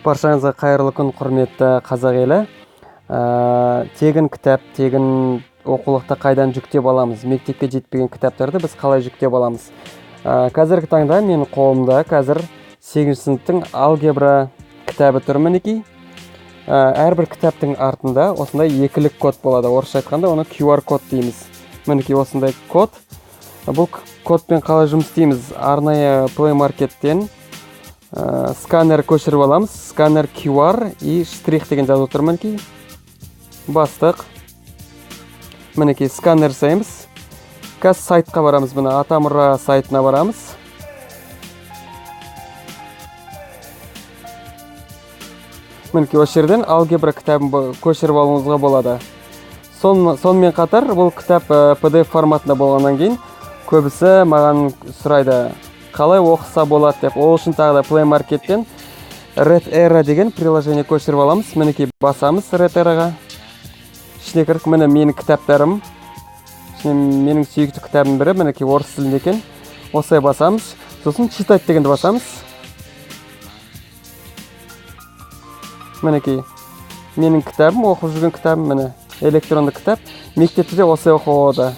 Баршаңызға қайырлы күн, құрметті қазақ елі. Тегін кітап, тегін оқулықты қайдан жүктеп аламыз? Мектепке жетпеген кітаптарды біз қалай жүктеп аламыз? Қазіргі таңда менің қолымда қазір 8 сыныптың алгебра кітабы тұр, мінекей. Әрбір кітаптың артында осындай екілік код болады. Орысша айтқанда оны QR код дейміз. Мінекей осындай код. Бұл кодпен қалай жұмыс істейміз? Арнайы Play Market'тен сканер көшіріп аламыз. Сканер QR и штрих деген жазып тұр, мінекей. Бастық. Мінекей сканер жасаймыз. Қазір сайтқа барамыз, мына Атамұра сайтына барамыз. Мінекей осы жерден алгебра кітабын көшіріп алуыңызға болады. Сонымен қатар бұл кітап PDF форматында болғаннан кейін көбісі маған сұрайды, қалай оқыса болады деп. Ол үшін тағы да Play Market'тен Red Era деген приложение көшіріп аламыз. Мінекей басамыз Red Eraға. Ішіне кіріп, міне менің кітаптарым. Менің сүйікті кітабым бірі, мінекей орыс тілінде екен. Осылай басамыз. Сосын читать дегенді басамыз. Мінекей менің кітабым, оқып жүрген кітабым, міне электронды кітап. Мектепте де осылай оқуға болады.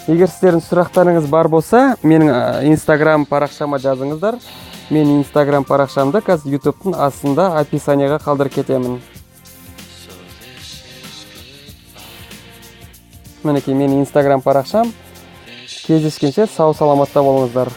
Егер сіздердің сұрақтарыңыз бар болса, менің Instagram парақшама жазыңыздар. Мен Instagram парақшамды қазір YouTube-тың астында описанияға қалдырып кетемін. Мінекей менің Instagram парақшам. Кездескенше сау саламатта болыңыздар.